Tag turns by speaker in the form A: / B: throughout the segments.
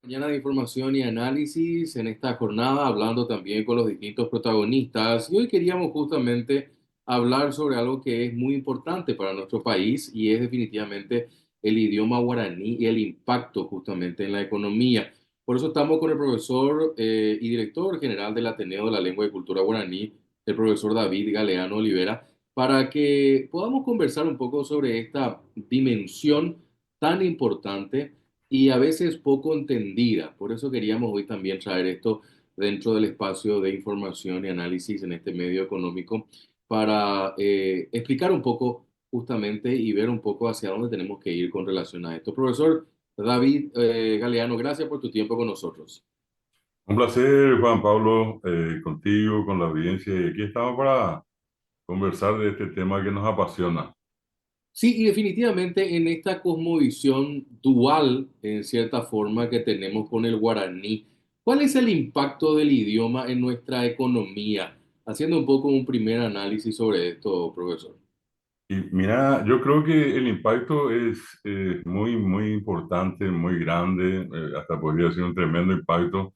A: Mañana de información y análisis en esta jornada, hablando también con los distintos protagonistas. Y hoy queríamos justamente hablar sobre algo que es muy importante para nuestro país y es definitivamente el idioma guaraní y el impacto justamente en la economía. Por eso estamos con el profesor y director general del Ateneo de la Lengua y Cultura Guaraní, el profesor David Galeano Olivera, para que podamos conversar un poco sobre esta dimensión tan importante y a veces poco entendida. Por eso queríamos hoy también traer esto dentro del espacio de información y análisis en este medio económico para explicar un poco justamente y ver un poco hacia dónde tenemos que ir con relación a esto. Profesor David Galeano, gracias por tu tiempo con nosotros.
B: Un placer, Juan Pablo, contigo, con la audiencia. Y aquí estamos para conversar de este tema que nos apasiona.
A: Sí, y definitivamente en esta cosmovisión dual, en cierta forma, que tenemos con el guaraní, ¿cuál es el impacto del idioma en nuestra economía? Haciendo un poco un primer análisis sobre esto, profesor.
B: Y mira, yo creo que el impacto es muy, muy importante, muy grande, hasta podría ser un tremendo impacto,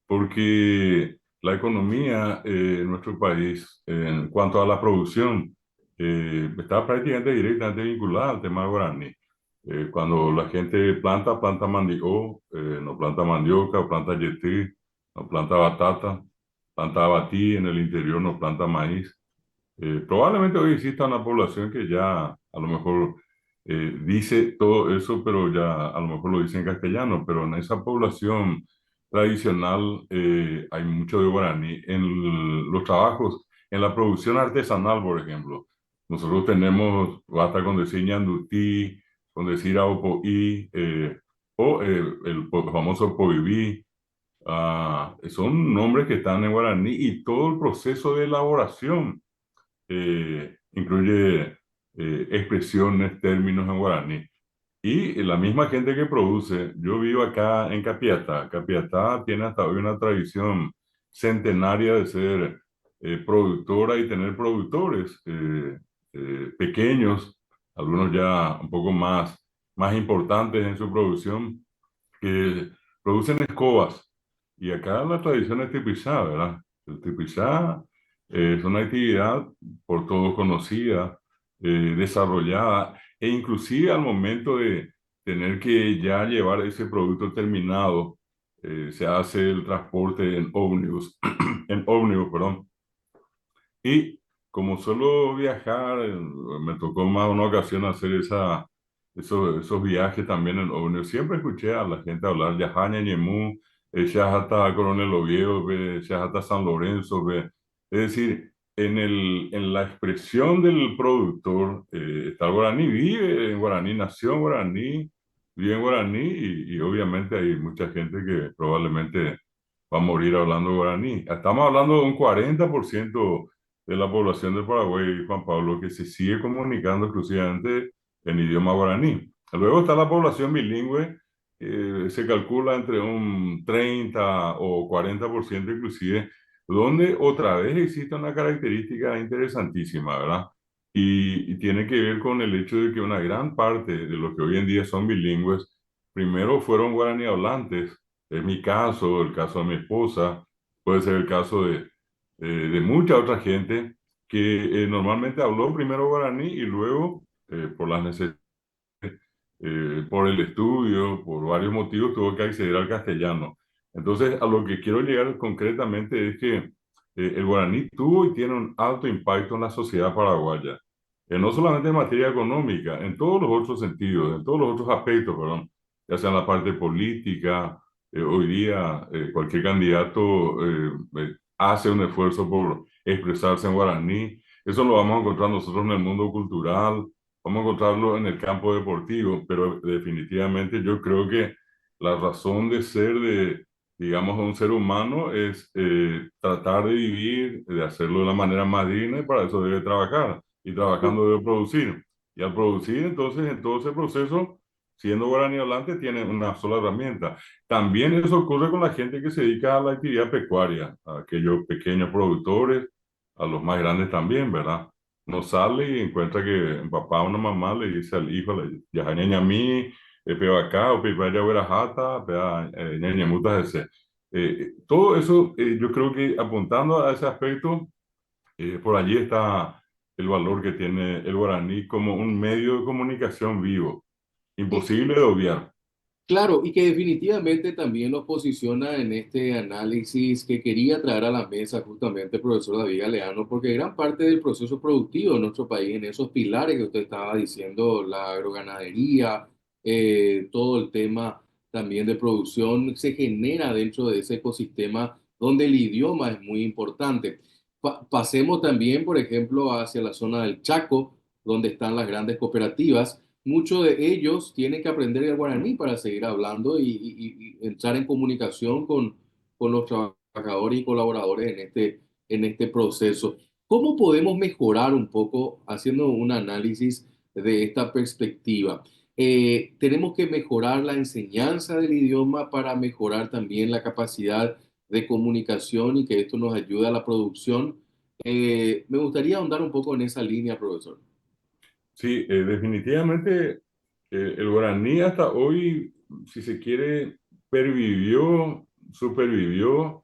B: porque la economía en nuestro país, en cuanto a la producción, está prácticamente directamente vinculada al tema guaraní. Cuando la gente planta mandioca, no planta mandioca, planta yetí, no planta batata, planta abatí, en el interior no planta maíz. Probablemente hoy exista una población que ya a lo mejor dice todo eso, pero ya a lo mejor lo dice en castellano, pero en esa población tradicional hay mucho de guaraní. Los trabajos, en la producción artesanal, por ejemplo, nosotros tenemos, basta con decir ñandutí, con decir aopoí, o famoso poibí. Son nombres que están en guaraní y todo el proceso de elaboración incluye expresiones, términos en guaraní. Y la misma gente que produce, yo vivo acá en Capiatá. Capiatá tiene hasta hoy una tradición centenaria de ser productora y tener productores pequeños, algunos ya un poco más importantes en su producción, que producen escobas. Y acá la tradición es tipizá, ¿verdad? El tipizá es una actividad por todos conocida, desarrollada, e inclusive al momento de tener que ya llevar ese producto terminado, se hace el transporte en ómnibus, en ómnibus, perdón. Y como suelo viajar, me tocó más una ocasión hacer esos viajes también en ómnibus. Siempre escuché a la gente hablar de Jaña Ñemú, hasta Coronel Oviedo, hasta San Lorenzo. Es decir, en la expresión del productor, está el guaraní, vive en guaraní, nació en guaraní, vive en guaraní y obviamente hay mucha gente que probablemente va a morir hablando guaraní. Estamos hablando de un 40% de la población de Paraguay, Juan Pablo, que se sigue comunicando exclusivamente en idioma guaraní. Luego está la población bilingüe, se calcula entre un 30 o 40% inclusive, donde otra vez existe una característica interesantísima, ¿verdad? Y tiene que ver con el hecho de que una gran parte de los que hoy en día son bilingües, primero fueron guaraní hablantes. Es mi caso, el caso de mi esposa, puede ser el caso de mucha otra gente que normalmente habló primero guaraní y luego, por las necesidades, por el estudio, por varios motivos, tuvo que acceder al castellano. Entonces, a lo que quiero llegar concretamente es que el guaraní tuvo y tiene un alto impacto en la sociedad paraguaya. No solamente en materia económica, en todos los otros sentidos, en todos los otros aspectos, perdón, ya sea en la parte política. Hoy día cualquier candidato hace un esfuerzo por expresarse en guaraní. Eso lo vamos a encontrar nosotros en el mundo cultural, vamos a encontrarlo en el campo deportivo, pero definitivamente yo creo que la razón de ser de, digamos, un ser humano es tratar de vivir, de hacerlo de la manera más digna y para eso debe trabajar y trabajando debe producir. Y al producir, entonces, en todo ese proceso, siendo guaraní hablante, tiene una sola herramienta. También eso ocurre con la gente que se dedica a la actividad pecuaria, a aquellos pequeños productores, a los más grandes también, ¿verdad? No sale y encuentra que un papá o una mamá le dice al hijo, ya ñaña a mí, pero acá, o vaya jata, ñaña mutas ese. Todo eso, yo creo que apuntando a ese aspecto, por allí está el valor que tiene el guaraní como un medio de comunicación vivo, imposible de obviar.
A: Claro, y que definitivamente también nos posiciona en este análisis que quería traer a la mesa justamente el profesor David Galeano, porque gran parte del proceso productivo de nuestro país, en esos pilares que usted estaba diciendo, la agroganadería, todo el tema también de producción, se genera dentro de ese ecosistema donde el idioma es muy importante. Pasemos también, por ejemplo, hacia la zona del Chaco, donde están las grandes cooperativas. Muchos de ellos tienen que aprender el guaraní para seguir hablando y entrar en comunicación con los trabajadores y colaboradores en este proceso. ¿Cómo podemos mejorar un poco haciendo un análisis de esta perspectiva? Tenemos que mejorar la enseñanza del idioma para mejorar también la capacidad de comunicación y que esto nos ayude a la producción. Me gustaría ahondar un poco en esa línea, profesor.
B: Sí, definitivamente el guaraní hasta hoy, si se quiere, pervivió, supervivió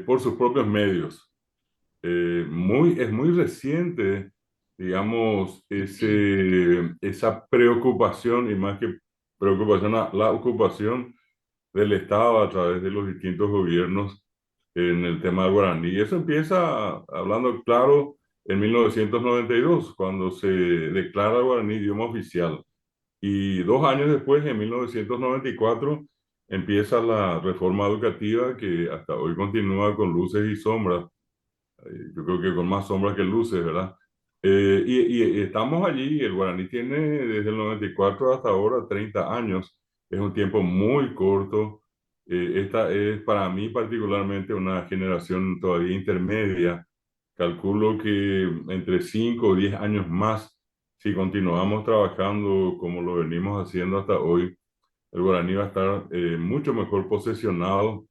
B: por sus propios medios. Es muy reciente, digamos, esa preocupación y más que preocupación, la ocupación del Estado a través de los distintos gobiernos en el tema del guaraní. Y eso empieza, hablando claro, en 1992, cuando se declara el guaraní idioma oficial. Y 2 años después, en 1994, empieza la reforma educativa que hasta hoy continúa con luces y sombras, yo creo que con más sombras que luces, ¿verdad? Y estamos allí, el guaraní tiene desde el 94 hasta ahora 30 años, es un tiempo muy corto. Esta es para mí particularmente una generación todavía intermedia. Calculo que entre 5 o 10 años más, si continuamos trabajando como lo venimos haciendo hasta hoy, el guaraní va a estar mucho mejor posesionado,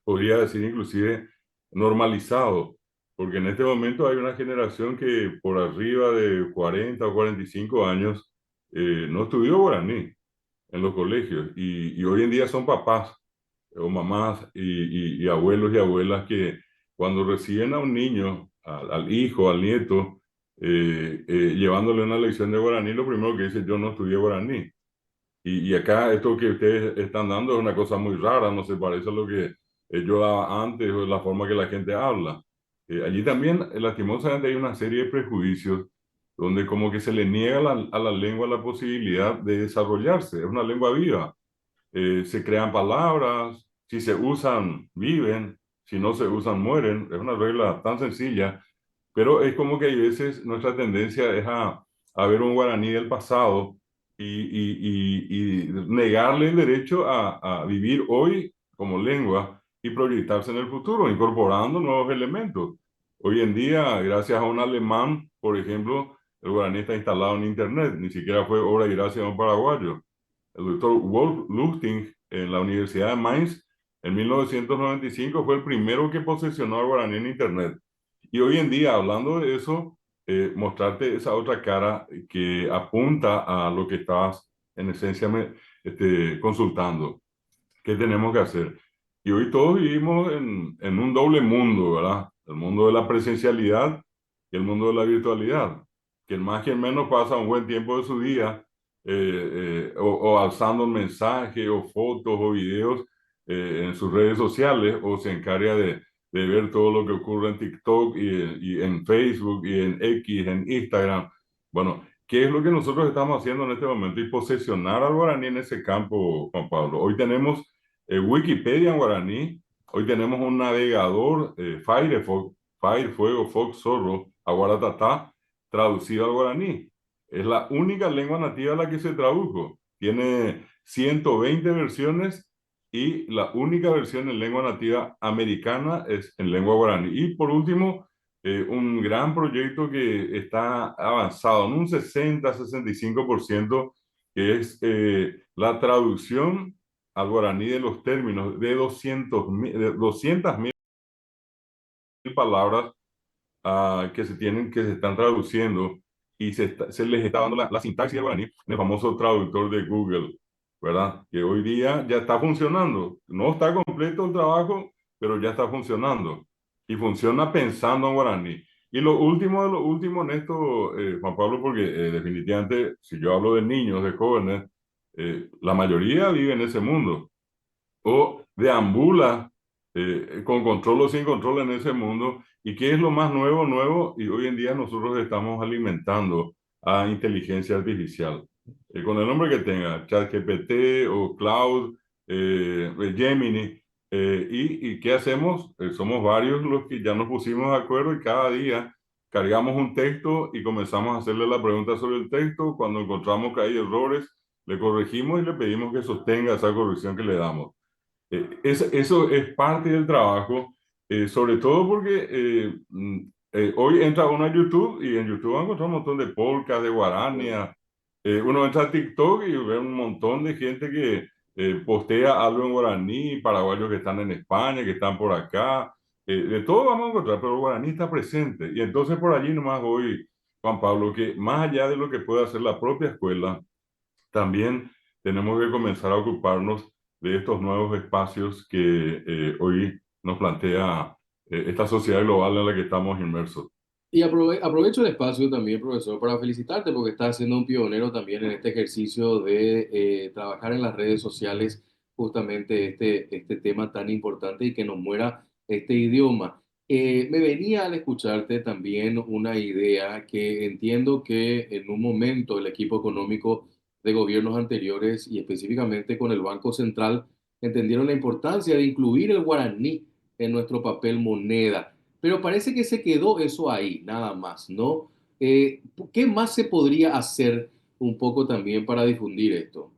B: podría decir inclusive normalizado, porque en este momento hay una generación que por arriba de 40 o 45 años no estudió guaraní en los colegios y hoy en día son papás o mamás y abuelos y abuelas que cuando reciben a un niño, al hijo, al nieto, llevándole una lección de guaraní, lo primero que dice, yo no estudié guaraní. Y acá esto que ustedes están dando es una cosa muy rara, no se parece a lo que yo daba antes o la forma que la gente habla. Allí también, lastimosamente, hay una serie de prejuicios donde como que se le niega a la lengua la posibilidad de desarrollarse. Es una lengua viva. Se crean palabras, si se usan, viven, si no se usan, mueren. Es una regla tan sencilla, pero es como que hay veces nuestra tendencia es a ver un guaraní del pasado y negarle el derecho a vivir hoy como lengua y proyectarse en el futuro, incorporando nuevos elementos. Hoy en día, gracias a un alemán, por ejemplo, el guaraní está instalado en Internet, ni siquiera fue obra y gracia de un paraguayo. El doctor Wolf Lustig en la Universidad de Mainz en 1995 fue el primero que posesionó al guaraní en Internet. Y hoy en día, hablando de eso, mostrarte esa otra cara que apunta a lo que estabas en esencia consultando. ¿Qué tenemos que hacer? Y hoy todos vivimos en un doble mundo, ¿verdad? El mundo de la presencialidad y el mundo de la virtualidad. Que el más que el menos pasa un buen tiempo de su día o alzando un mensaje o fotos o videos en sus redes sociales o se encarga de ver todo lo que ocurre en TikTok y en Facebook y en X, en Instagram. Bueno, ¿qué es lo que nosotros estamos haciendo en este momento? Y posesionar al guaraní en ese campo, Juan Pablo. Hoy tenemos Wikipedia en guaraní, hoy tenemos un navegador, Firefox, Firefuego, Fox Zorro, Aguaratatá, traducido al guaraní. Es la única lengua nativa a la que se tradujo. Tiene 120 versiones y la única versión en lengua nativa americana es en lengua guaraní. Y por último, un gran proyecto que está avanzado en un 60-65%, que es la traducción al guaraní de los términos de 200.000 palabras que se tienen, que se están traduciendo y se les está dando la sintaxis del guaraní en el famoso traductor de Google. ¿verdad? Que hoy día ya está funcionando. No está completo el trabajo, pero ya está funcionando. Y funciona pensando en guaraní. Y lo último de lo último en esto, Juan Pablo, porque definitivamente, si yo hablo de niños, de jóvenes, la mayoría vive en ese mundo o deambula con control o sin control en ese mundo. ¿Y qué es lo más nuevo? Nuevo, y hoy en día nosotros estamos alimentando a inteligencia artificial. Con el nombre que tenga, ChatGPT o Cloud, Gemini. ¿Y qué hacemos? Somos varios los que ya nos pusimos de acuerdo y cada día cargamos un texto y comenzamos a hacerle la pregunta sobre el texto. Cuando encontramos que hay errores, le corregimos y le pedimos que sostenga esa corrección que le damos. Eso es parte del trabajo, sobre todo porque hoy entra uno a YouTube y en YouTube va a encontrar un montón de podcasts de Guarania. Uno entra a TikTok y ve un montón de gente que postea algo en guaraní, paraguayos que están en España, que están por acá. De todo vamos a encontrar, pero el guaraní está presente. Y entonces por allí nomás voy, Juan Pablo, que más allá de lo que puede hacer la propia escuela, también tenemos que comenzar a ocuparnos de estos nuevos espacios que hoy nos plantea esta sociedad global en la que estamos inmersos.
A: Y aprovecho el espacio también, profesor, para felicitarte porque estás siendo un pionero también en este ejercicio de trabajar en las redes sociales justamente este tema tan importante y que nos muera este idioma. Me venía al escucharte también una idea que entiendo que en un momento el equipo económico de gobiernos anteriores y específicamente con el Banco Central entendieron la importancia de incluir el guaraní en nuestro papel moneda. Pero parece que se quedó eso ahí, nada más, ¿no? ¿Qué más se podría hacer un poco también para difundir esto?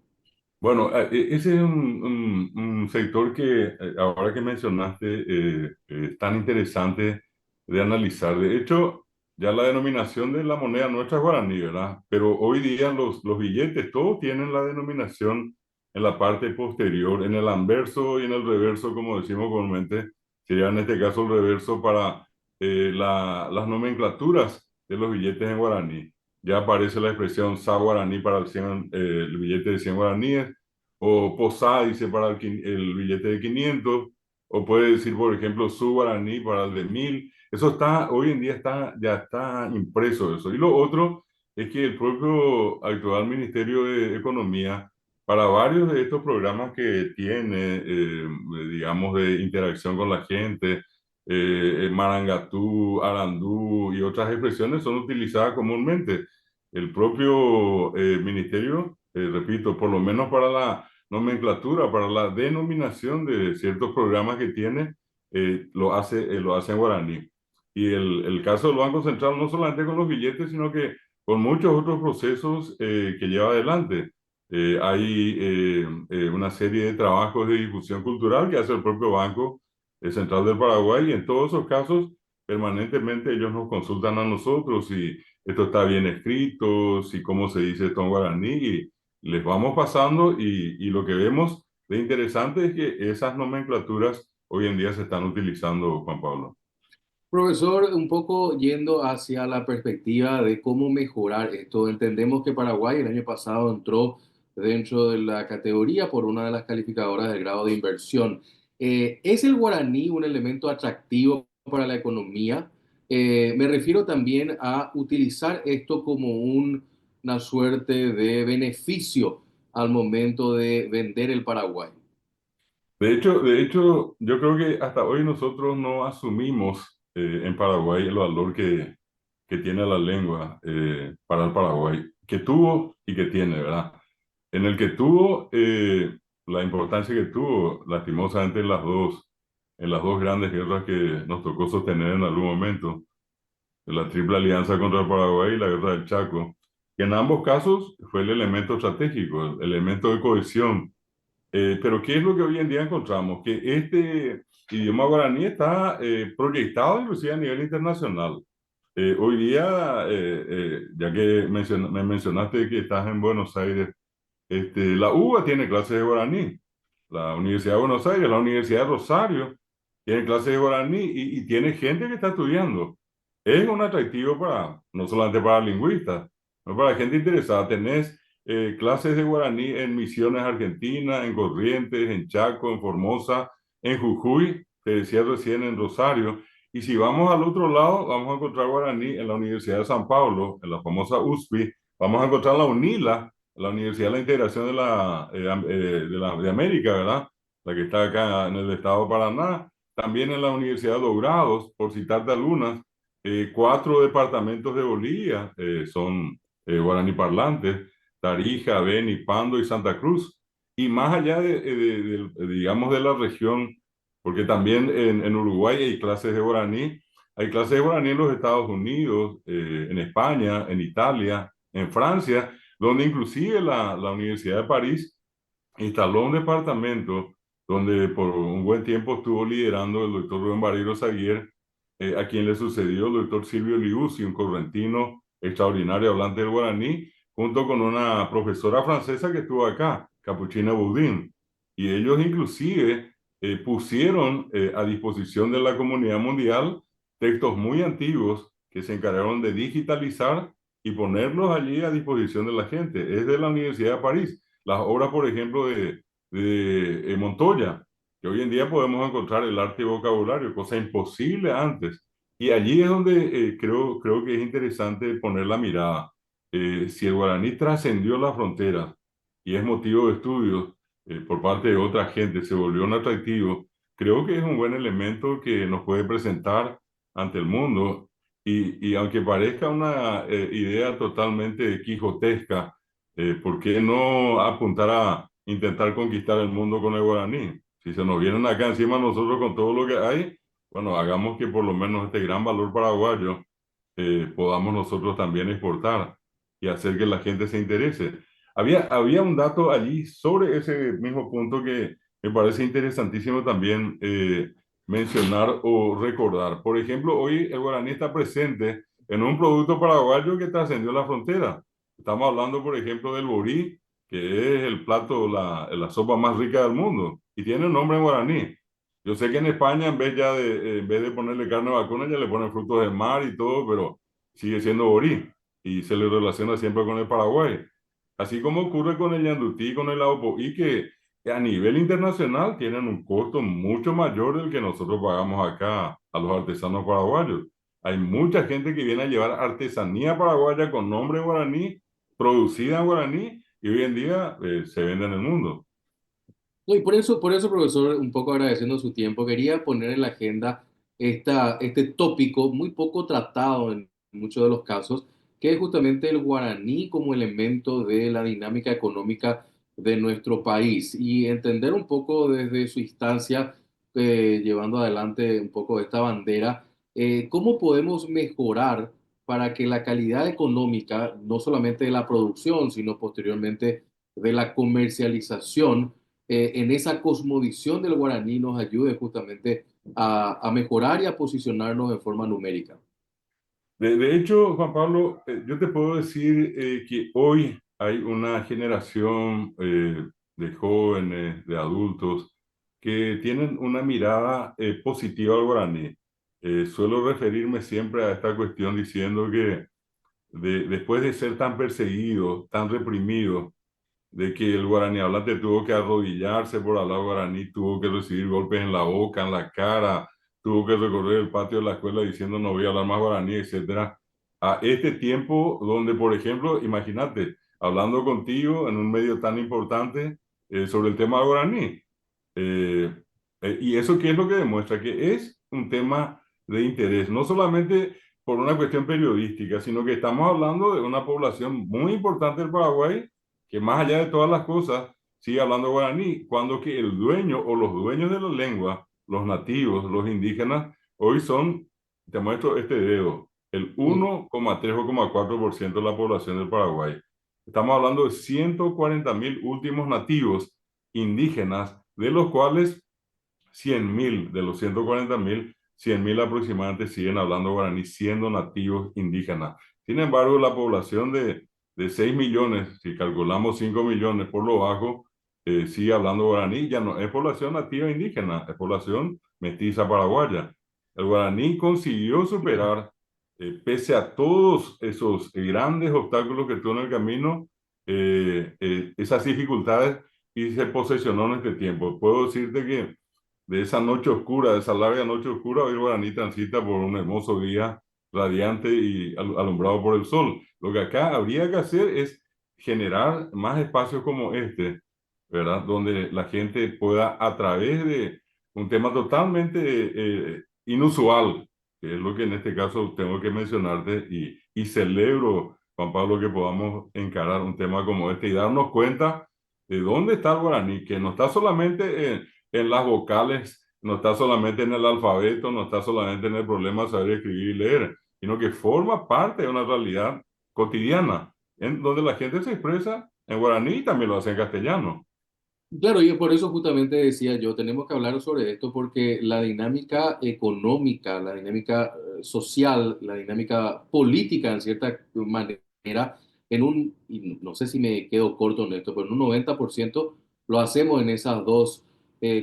B: Bueno, ese es un sector que ahora que mencionaste es tan interesante de analizar. De hecho, ya la denominación de la moneda nuestra es guaraní, ¿verdad? Pero hoy día los billetes todos tienen la denominación en la parte posterior, en el anverso y en el reverso, como decimos comúnmente. Sería en este caso el reverso para las nomenclaturas de los billetes en guaraní. Ya aparece la expresión sa guaraní para el billete de 100 guaraníes, o posá dice para el billete de 500, o puede decir, por ejemplo, su guaraní para el de 1000. Eso está, hoy en día ya está impreso eso. Y lo otro es que el propio actual Ministerio de Economía, para varios de estos programas que tiene, digamos, de interacción con la gente, Marangatú, Arandú y otras expresiones son utilizadas comúnmente. El propio ministerio, repito, por lo menos para la nomenclatura, para la denominación de ciertos programas que tiene, lo hace en guaraní. Y el caso del Banco Central, no solamente con los billetes, sino que con muchos otros procesos que lleva adelante. Hay una serie de trabajos de difusión cultural que hace el propio Banco Central del Paraguay, y en todos esos casos permanentemente ellos nos consultan a nosotros si esto está bien escrito, si cómo se dice esto en guaraní, y les vamos pasando, y lo que vemos de interesante es que esas nomenclaturas hoy en día se están utilizando, Juan Pablo.
A: Profesor, un poco yendo hacia la perspectiva de cómo mejorar esto, entendemos que Paraguay el año pasado entró dentro de la categoría por una de las calificadoras del grado de inversión. ¿Es el guaraní un elemento atractivo para la economía? Me refiero también a utilizar esto como una suerte de beneficio al momento de vender el Paraguay.
B: De hecho, yo creo que hasta hoy nosotros no asumimos en Paraguay el valor que tiene la lengua para el Paraguay, que tuvo y que tiene, ¿verdad? En el que tuvo, la importancia que tuvo, lastimosamente, en las dos grandes guerras que nos tocó sostener en algún momento, la Triple Alianza contra el Paraguay y la Guerra del Chaco, que en ambos casos fue el elemento estratégico, el elemento de cohesión. Pero ¿qué es lo que hoy en día encontramos? Que este idioma guaraní está proyectado inclusive a nivel internacional. Hoy día, ya que me mencionaste que estás en Buenos Aires, la UBA tiene clases de guaraní, la Universidad de Buenos Aires, la Universidad de Rosario tiene clases de guaraní, y tiene gente que está estudiando. Es un atractivo para, no solamente para lingüistas, no para gente interesada. Tenés clases de guaraní en Misiones Argentina, en Corrientes, en Chaco, en Formosa, en Jujuy, te decía recién en Rosario. Y si vamos al otro lado, vamos a encontrar guaraní en la Universidad de San Pablo, en la famosa USP. Vamos a encontrar la UNILA, la Universidad de la Integración de América, ¿verdad? La que está acá en el estado de Paraná. También en la Universidad de Dogrados, por citarte algunas. Cuatro departamentos de Bolivia son guaraní parlantes: Tarija, Beni, Pando y Santa Cruz. Y más allá digamos, de la región, porque también en Uruguay hay clases de guaraní. Hay clases de guaraní en los Estados Unidos, en España, en Italia, en Francia, donde inclusive la Universidad de París instaló un departamento donde por un buen tiempo estuvo liderando el doctor Rubén Barreiro Saguier, a quien le sucedió el doctor Silvio Liuzzi, un correntino extraordinario hablante del guaraní, junto con una profesora francesa que estuvo acá, Capuchina Boudin. Y ellos inclusive pusieron a disposición de la comunidad mundial textos muy antiguos que se encargaron de digitalizar y ponerlos allí a disposición de la gente. Es de la Universidad de París. Las obras, por ejemplo, de Montoya, que hoy en día podemos encontrar el arte y vocabulario, cosa imposible antes. Y allí es donde creo que es interesante poner la mirada. Si el guaraní trascendió las fronteras y es motivo de estudio por parte de otra gente, se volvió un atractivo, creo que es un buen elemento que nos puede presentar ante el mundo. Y aunque parezca una idea totalmente quijotesca, ¿por qué no apuntar a intentar conquistar el mundo con el guaraní? Si se nos vienen acá encima nosotros con todo lo que hay, bueno, hagamos que por lo menos este gran valor paraguayo podamos nosotros también exportar y hacer que la gente se interese. Había un dato allí sobre ese mismo punto que me parece interesantísimo también mencionar o recordar. Por ejemplo, hoy el guaraní está presente en un producto paraguayo que trascendió la frontera. Estamos hablando, por ejemplo, del borí, que es el plato, la sopa más rica del mundo, y tiene un nombre en guaraní. Yo sé que en España, en vez de ponerle carne de vacuna, ya le ponen frutos de mar y todo, pero sigue siendo borí y se le relaciona siempre con el Paraguay. Así como ocurre con el yandutí, con el aopoí, que a nivel internacional tienen un costo mucho mayor del que nosotros pagamos acá a los artesanos paraguayos. Hay mucha gente que viene a llevar artesanía paraguaya con nombre guaraní, producida en guaraní, y hoy en día se vende en el mundo.
A: No, y por eso, profesor, un poco agradeciendo su tiempo, quería poner en la agenda este tópico muy poco tratado en muchos de los casos, que es justamente el guaraní como elemento de la dinámica económica de nuestro país y entender un poco desde su instancia, llevando adelante un poco esta bandera, cómo podemos mejorar para que la calidad económica, no solamente de la producción, sino posteriormente de la comercialización, en esa cosmovisión del guaraní nos ayude justamente a mejorar y a posicionarnos de forma numérica.
B: De hecho, Juan Pablo, yo te puedo decir que hoy hay una generación de jóvenes, de adultos, que tienen una mirada positiva al guaraní. Suelo referirme siempre a esta cuestión diciendo que después de ser tan perseguido, tan reprimido, de que el guaraní hablante tuvo que arrodillarse por hablar guaraní, tuvo que recibir golpes en la boca, en la cara, tuvo que recorrer el patio de la escuela diciendo no voy a hablar más guaraní, etcétera. A este tiempo donde, por ejemplo, imagínate, hablando contigo en un medio tan importante sobre el tema del guaraní. Eh, ¿Y eso qué es lo que demuestra? Que es un tema de interés, no solamente por una cuestión periodística, sino que estamos hablando de una población muy importante del Paraguay que más allá de todas las cosas sigue hablando guaraní, cuando que el dueño o los dueños de la lengua, los nativos, los indígenas, hoy son, te muestro este dedo, el
A: Mm.
B: 1,3 o 1,4% de la población del Paraguay. Estamos hablando de 140.000 últimos nativos indígenas, de los cuales 100.000 de los 140.000, 100.000 aproximadamente siguen hablando guaraní siendo nativos indígenas. Sin embargo, la población de 6 millones, si calculamos 5 millones por lo bajo, sigue hablando guaraní, ya no es población nativa indígena, es población mestiza paraguaya. El guaraní consiguió superar, pese a todos esos grandes obstáculos que tuvo en el camino, esas dificultades y se posesionó en este tiempo. Puedo decirte que de esa noche oscura, de esa larga noche oscura, hoy el Guaraní transita por un hermoso día radiante y alumbrado por el sol. Lo que acá habría que hacer es generar más espacios como este, ¿verdad? Donde la gente pueda, a través de un tema totalmente inusual, que es lo que en este caso tengo que mencionarte, y celebro, Juan Pablo, que podamos encarar un tema como este y darnos cuenta de dónde está el guaraní, que no está solamente en las vocales, no está solamente en el alfabeto, no está solamente en el problema de saber escribir y leer, sino que forma parte de una realidad cotidiana, en donde la gente se expresa en guaraní y también lo hace en castellano.
A: Claro, y por eso justamente decía yo, tenemos que hablar sobre esto porque la dinámica económica, la dinámica social, la dinámica política, en cierta manera, y no sé si me quedo corto en esto, pero en un 90% lo hacemos en esas dos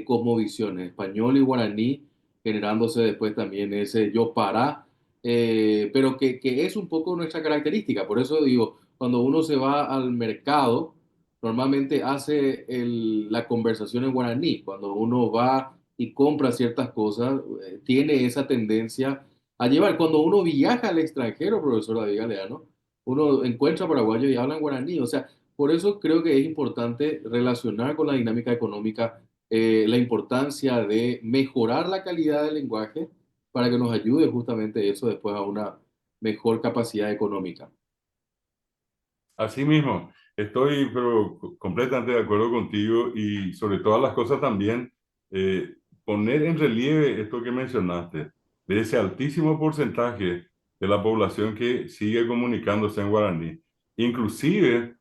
A: cosmovisiones, español y guaraní, generándose después también ese yo para, pero que es un poco nuestra característica. Por eso digo, cuando uno se va al mercado, normalmente hace la conversación en guaraní. Cuando uno va y compra ciertas cosas, tiene esa tendencia a llevar. Cuando uno viaja al extranjero, profesor David Galeano, uno encuentra paraguayos y hablan guaraní. O sea, por eso creo que es importante relacionar con la dinámica económica la importancia de mejorar la calidad del lenguaje para que nos ayude justamente eso después a una mejor capacidad económica.
B: Así mismo, estoy pero completamente de acuerdo contigo y sobre todas las cosas también poner en relieve esto que mencionaste, de ese altísimo porcentaje de la población que sigue comunicándose en guaraní, inclusive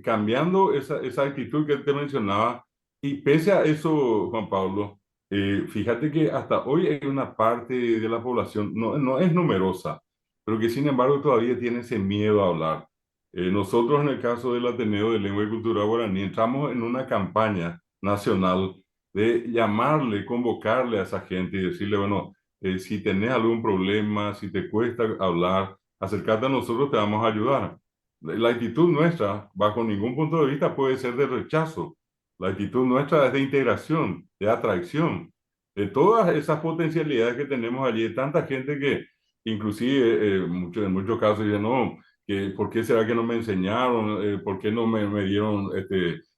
B: cambiando esa actitud que te mencionaba y pese a eso, Juan Pablo, fíjate que hasta hoy hay una parte de la población, no es numerosa, pero que sin embargo todavía tiene ese miedo a hablar. Nosotros en el caso del Ateneo de Lengua y Cultura Guaraní entramos en una campaña nacional de llamarle, convocarle a esa gente y decirle, bueno, si tenés algún problema, si te cuesta hablar, acércate a nosotros, te vamos a ayudar. La actitud nuestra, bajo ningún punto de vista, puede ser de rechazo. La actitud nuestra es de integración, de atracción, de todas esas potencialidades que tenemos allí. Hay tanta gente que, inclusive, en muchos casos, dicen, no, que por qué será que no me enseñaron, por qué no me dieron,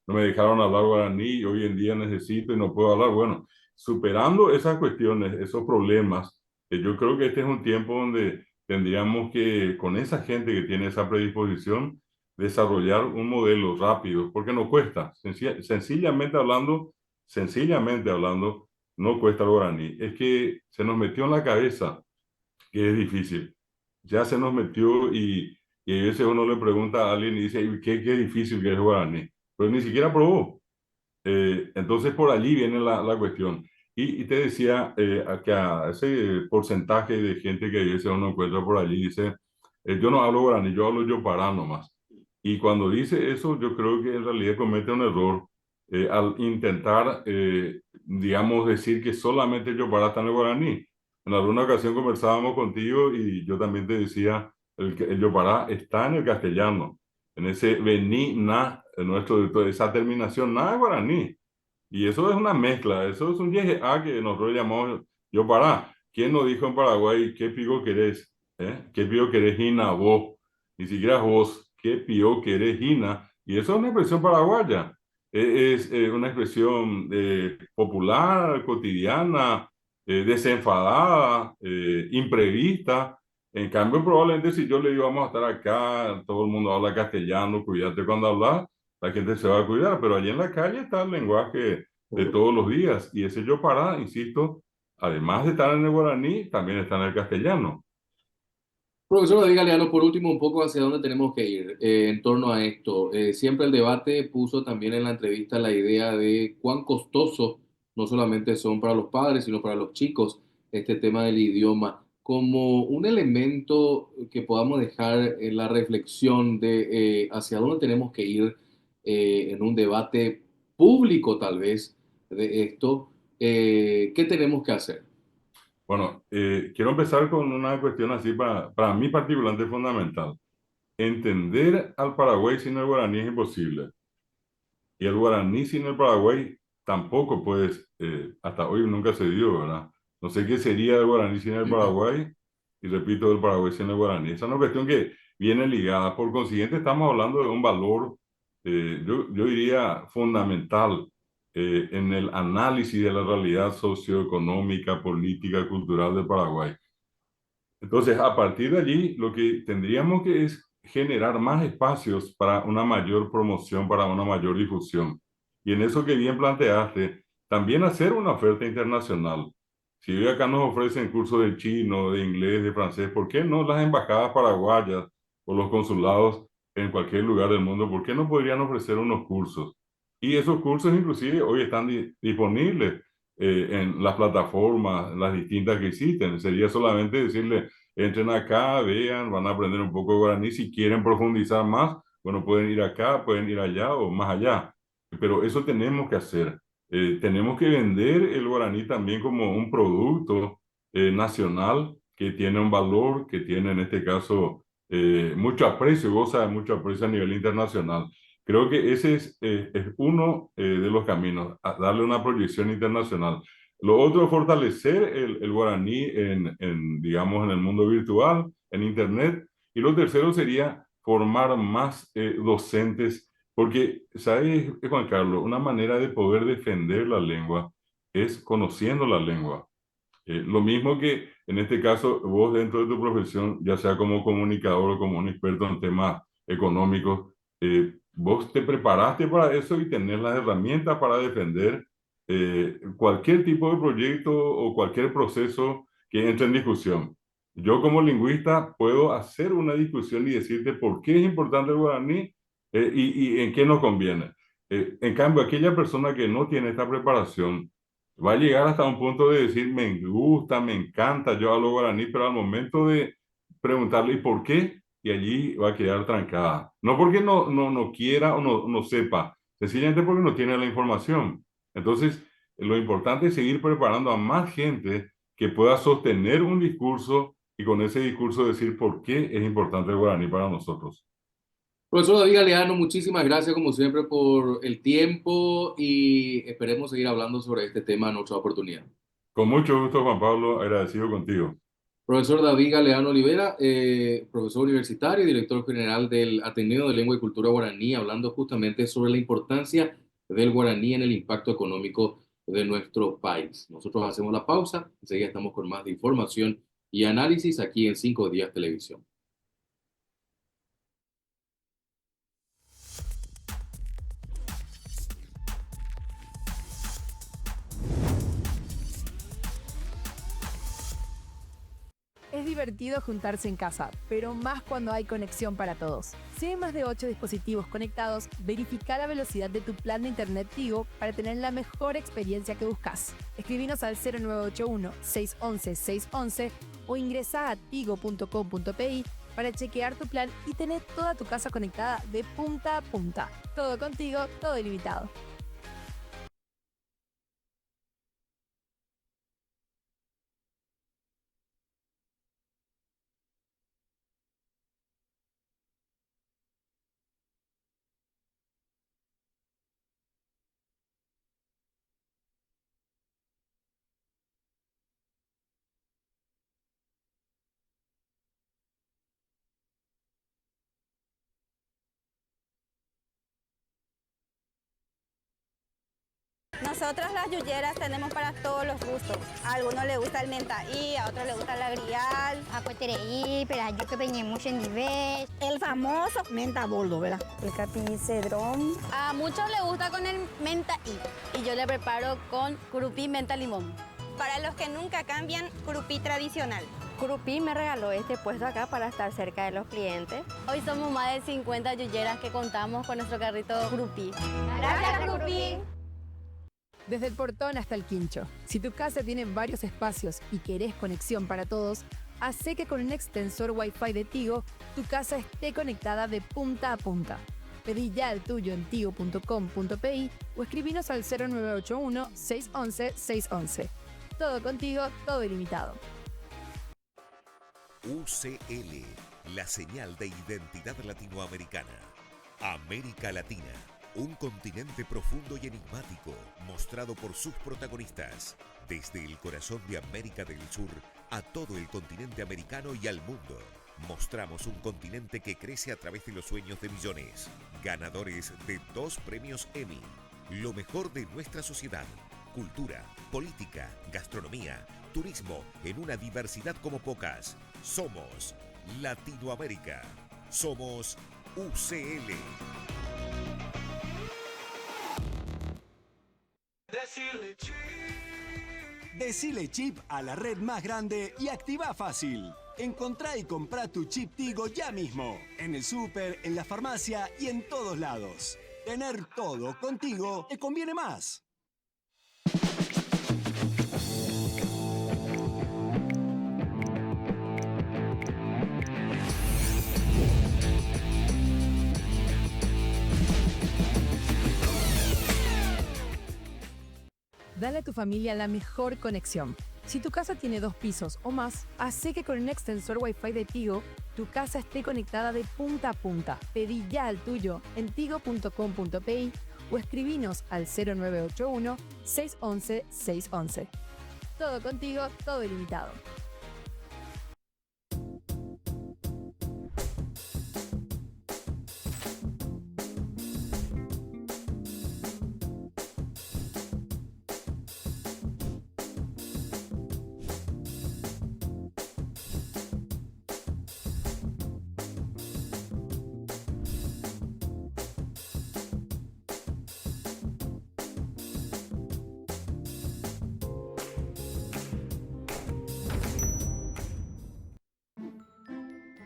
B: no me dejaron hablar guaraní, hoy en día necesito y no puedo hablar. Bueno, superando esas cuestiones, esos problemas, yo creo que este es un tiempo donde tendríamos que, con esa gente que tiene esa predisposición, desarrollar un modelo rápido, porque no cuesta, sencillamente hablando, no cuesta el guaraní. Es que se nos metió en la cabeza que es difícil. Ya se nos metió y a veces uno le pregunta a alguien y dice, qué difícil que es guaraní? Pero ni siquiera probó. Entonces por allí viene la cuestión. Y te decía que a ese porcentaje de gente que a veces uno encuentra por allí dice, yo no hablo guaraní, yo hablo yopará nomás. Y cuando dice eso, yo creo que en realidad comete un error al intentar, digamos, decir que solamente yopará está en el guaraní. En alguna ocasión conversábamos contigo y yo también te decía, el yopará está en el castellano, en ese vení, na, nuestro, de toda esa terminación, nada de guaraní. Y eso es una mezcla, eso es un a que nosotros llamamos yo para. ¿Quién nos dijo en Paraguay qué pico querés? ¿Qué pico querés hina vos? Ni siquiera vos, ¿qué pico querés hina? Y eso es una expresión paraguaya. Es una expresión popular, cotidiana, desenfadada, imprevista. En cambio, probablemente si yo le digo vamos a estar acá, todo el mundo habla castellano, cuídate cuando hablas, la gente se va a cuidar, pero allí en la calle está el lenguaje de todos los días y ese yo para, insisto, además de estar en el guaraní, también está en el castellano.
A: Profesor David Galeano, por último, un poco hacia dónde tenemos que ir en torno a esto. Siempre el debate puso también en la entrevista la idea de cuán costoso no solamente son para los padres, sino para los chicos este tema del idioma, como un elemento que podamos dejar en la reflexión de hacia dónde tenemos que ir en un debate público tal vez de esto. ¿Qué tenemos que hacer?
B: Bueno, quiero empezar con una cuestión así para mí particularmente fundamental. entender al Paraguay sin el guaraní es imposible. Y el guaraní sin el Paraguay tampoco puedes, hasta hoy nunca se dio, ¿verdad? No sé qué sería el guaraní sin el Paraguay, y repito, el Paraguay sin el guaraní. Esa es una cuestión que viene ligada. Por consiguiente, estamos hablando de un valor, yo diría, fundamental en el análisis de la realidad socioeconómica, política, cultural del Paraguay. Entonces, a partir de allí, lo que tendríamos que es generar más espacios para una mayor promoción, para una mayor difusión. Y en eso que bien planteaste, también hacer una oferta internacional. Si hoy acá nos ofrecen cursos de chino, de inglés, de francés, ¿por qué no las embajadas paraguayas o los consulados en cualquier lugar del mundo, por qué no podrían ofrecer unos cursos? Y esos cursos inclusive hoy están disponibles en las plataformas, las distintas que existen. Sería solamente decirle, entren acá, vean, van a aprender un poco de guaraní. Si quieren profundizar más, bueno, pueden ir acá, pueden ir allá o más allá. Pero eso tenemos que hacer. Tenemos que vender el guaraní también como un producto nacional que tiene un valor, que tiene en este caso mucho aprecio, goza de mucho aprecio a nivel internacional. Creo que ese es uno de los caminos, a darle una proyección internacional. Lo otro es fortalecer el guaraní digamos, en el mundo virtual, en Internet. Y lo tercero sería formar más docentes, porque, ¿sabes, Juan Carlos? Una manera de poder defender la lengua es conociendo la lengua. Lo mismo que en este caso vos dentro de tu profesión, ya sea como comunicador o como un experto en temas económicos, vos te preparaste para eso y tenés las herramientas para defender cualquier tipo de proyecto o cualquier proceso que entre en discusión. Yo como lingüista puedo hacer una discusión y decirte por qué es importante el guaraní y en qué nos conviene. En cambio, aquella persona que no tiene esta preparación, va a llegar hasta un punto de decir, me gusta, me encanta, yo hablo guaraní, pero al momento de preguntarle, ¿y por qué? Y allí va a quedar trancada. No porque no quiera o no sepa, sencillamente porque no tiene la información. Entonces, lo importante es seguir preparando a más gente que pueda sostener un discurso y con ese discurso decir por qué es importante el guaraní para nosotros.
A: Profesor David Galeano, muchísimas gracias como siempre por el tiempo y esperemos seguir hablando sobre este tema en otra oportunidad.
B: Con mucho gusto, Juan Pablo, agradecido contigo.
A: Profesor David Galeano Olivera, profesor universitario y director general del Ateneo de Lengua y Cultura Guaraní, hablando justamente sobre la importancia del guaraní en el impacto económico de nuestro país. Nosotros hacemos la pausa, enseguida estamos con más de información y análisis aquí en 5 Días Televisión.
C: Es divertido juntarse en casa, pero más cuando hay conexión para todos. Si hay más de 8 dispositivos conectados, verifica la velocidad de tu plan de internet Tigo para tener la mejor experiencia que buscas. Escribinos al 0981-611-611 o ingresa a tigo.com.pi para chequear tu plan y tener toda tu casa conectada de punta a punta. Todo contigo, todo ilimitado.
D: Nosotros las yuyeras tenemos para todos los gustos. A algunos les gusta el mentaí, a otros les gusta el agrial.
E: Acuatereí, perayo que peñemos en nivel.
D: El famoso menta boldo, ¿verdad?
E: El capi cedrón.
F: A muchos les gusta con el mentaí y yo le preparo con curupí menta limón.
D: Para los que nunca cambian, curupí tradicional.
E: Curupí me regaló este puesto acá para estar cerca de los clientes.
F: Hoy somos más de 50 yuyeras que contamos con nuestro carrito curupí.
D: Gracias, curupí.
C: Desde el portón hasta el quincho. Si tu casa tiene varios espacios y querés conexión para todos, hace que con un extensor Wi-Fi de Tigo, tu casa esté conectada de punta a punta. Pedí ya el tuyo en tigo.com.pi o escribinos al 0981-611-611. Todo contigo, todo ilimitado.
G: UCL, la señal de identidad latinoamericana. América Latina, un continente profundo y enigmático, mostrado por sus protagonistas, desde el corazón de América del Sur a todo el continente americano y al mundo. Mostramos un continente que crece a través de los sueños de millones, ganadores de 2 premios Emmy. Lo mejor de nuestra sociedad, cultura, política, gastronomía, turismo, en una diversidad como pocas. Somos Latinoamérica. Somos UCL.
H: Decile chip a la red más grande y activa fácil. Encontrá y comprá tu chip Tigo ya mismo. En el súper, en la farmacia y en todos lados. Tener todo contigo te conviene más.
C: Dale a tu familia la mejor conexión. Si tu casa tiene 2 pisos o más, hace que con un extensor Wi-Fi de Tigo, tu casa esté conectada de punta a punta. Pedí ya el tuyo en tigo.com.pi o escribinos al 0981 611 611. Todo contigo, todo ilimitado.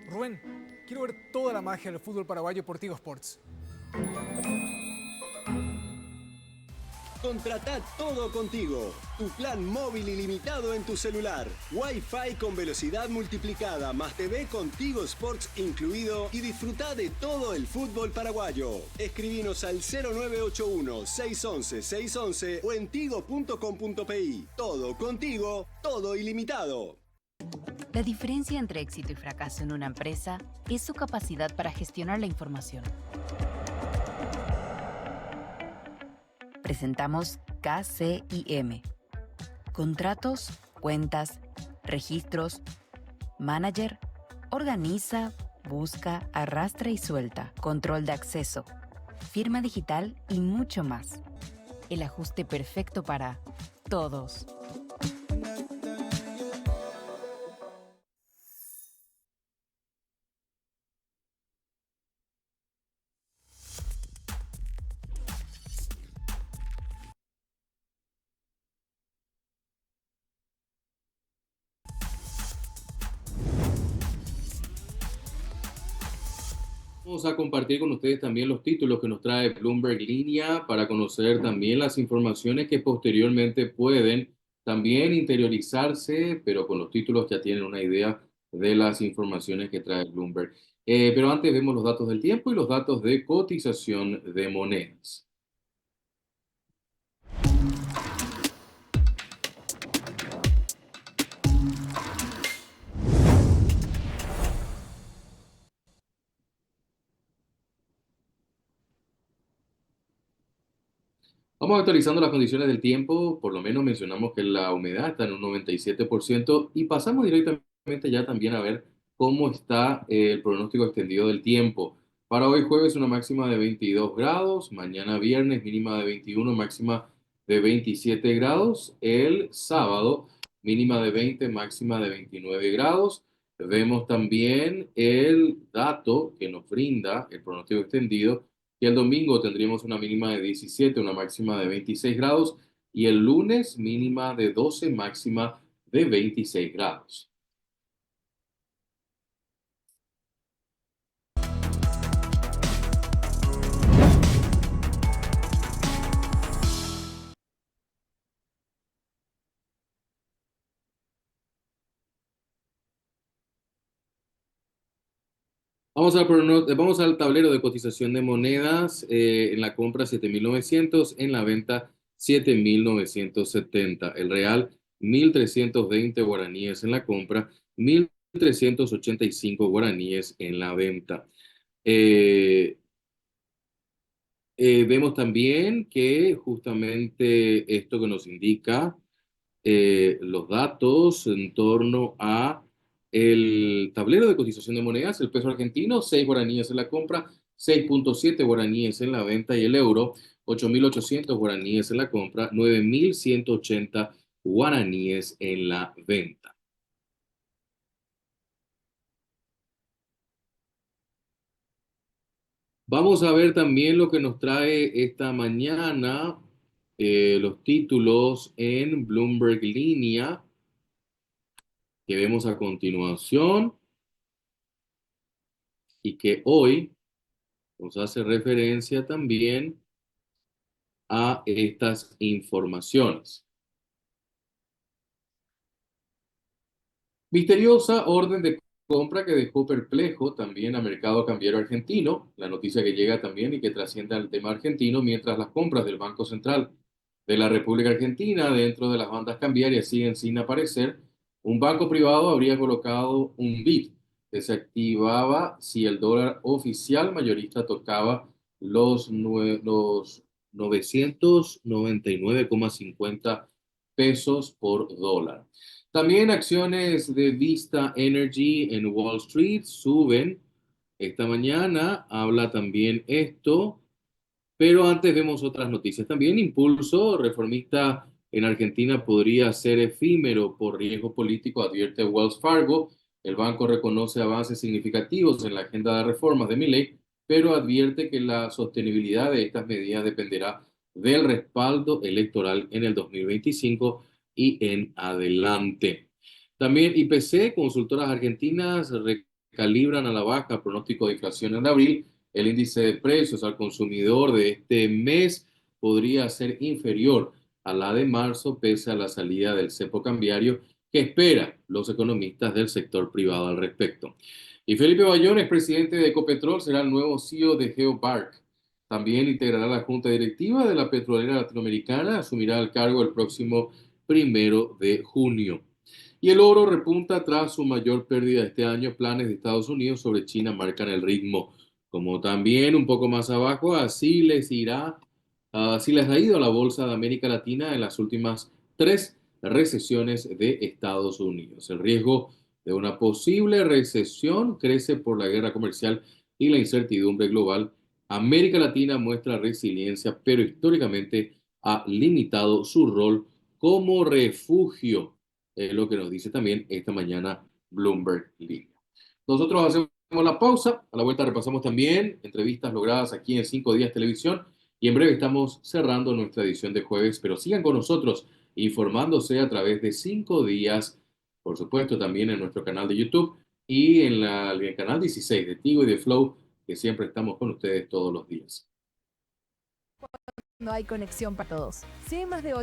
I: Rubén, quiero ver toda la magia del fútbol paraguayo por Tigo Sports.
H: Contratá todo contigo. Tu plan móvil ilimitado en tu celular. Wi-Fi con velocidad multiplicada más TV con Tigo Sports incluido y disfruta de todo el fútbol paraguayo. Escribinos al 0981 611 611 o en tigo.com.pi. Todo contigo, todo ilimitado.
J: La diferencia entre éxito y fracaso en una empresa es su capacidad para gestionar la información. Presentamos KCIM. Contratos, cuentas, registros. Manager, organiza, busca, arrastra y suelta. Control de acceso, firma digital y mucho más. El ajuste perfecto para todos.
A: Vamos a compartir con ustedes también los títulos que nos trae Bloomberg Línea para conocer también las informaciones que posteriormente pueden también interiorizarse, pero con los títulos ya tienen una idea de las informaciones que trae Bloomberg. Pero antes vemos los datos del tiempo y los datos de cotización de monedas. Vamos actualizando las condiciones del tiempo, por lo menos mencionamos que la humedad está en un 97% y pasamos directamente ya también a ver cómo está el pronóstico extendido del tiempo. Para hoy jueves una máxima de 22 grados, mañana viernes mínima de 21, máxima de 27 grados, el sábado mínima de 20, máxima de 29 grados. Vemos también el dato que nos brinda el pronóstico extendido y el domingo tendríamos una mínima de 17, una máxima de 26 grados. Y el lunes mínima de 12, máxima de 26 grados. Vamos al tablero de cotización de monedas. En la compra 7.900, en la venta 7.970. El real 1.320 guaraníes en la compra, 385 guaraníes en la venta. Eh, Vemos también que justamente esto que nos indica los datos en torno a el tablero de cotización de monedas, el peso argentino, 6 guaraníes en la compra, 6,7 guaraníes en la venta y el euro, 8.800 guaraníes en la compra, 9.180 guaraníes en la venta. Vamos a ver también lo que nos trae esta mañana los títulos en Bloomberg Línea que vemos a continuación y que hoy nos hace referencia también a estas informaciones. Misteriosa orden de compra que dejó perplejo también al mercado cambiario argentino. La noticia que llega también y que trasciende al tema argentino, mientras las compras del Banco Central de la República Argentina dentro de las bandas cambiarias siguen sin aparecer. Un banco privado habría colocado un bid que se activaba si el dólar oficial mayorista tocaba los 999,50 pesos por dólar. También acciones de Vista Energy en Wall Street suben. Esta mañana habla también esto, pero antes vemos otras noticias. También impulso reformista en Argentina podría ser efímero por riesgo político, advierte Wells Fargo. El banco reconoce avances significativos en la agenda de reformas de Milei, pero advierte que la sostenibilidad de estas medidas dependerá del respaldo electoral en el 2025 y en adelante. También IPC, consultoras argentinas recalibran a la baja pronóstico de inflación en abril. El índice de precios al consumidor de este mes podría ser inferior a la de marzo, pese a la salida del cepo cambiario que esperan los economistas del sector privado al respecto. Y Felipe Bayón, presidente de Ecopetrol, será el nuevo CEO de GeoPark. También integrará la junta directiva de la petrolera latinoamericana, asumirá el cargo el próximo 1 de junio. Y el oro repunta tras su mayor pérdida este año. Planes de Estados Unidos sobre China marcan el ritmo. Como también un poco más abajo, así les ha ido a la Bolsa de América Latina en las últimas 3 recesiones de Estados Unidos. El riesgo de una posible recesión crece por la guerra comercial y la incertidumbre global. América Latina muestra resiliencia, pero históricamente ha limitado su rol como refugio, es lo que nos dice también esta mañana Bloomberg Línea. Nosotros hacemos la pausa, a la vuelta repasamos también entrevistas logradas aquí en 5 Días Televisión y en breve estamos cerrando nuestra edición de jueves, pero sigan con nosotros informándose a través de 5 Días, por supuesto también en nuestro canal de YouTube y en el canal 16 de Tigo y de Flow, que siempre estamos con ustedes todos los días.
C: No hay conexión para todos. Si hay más de 8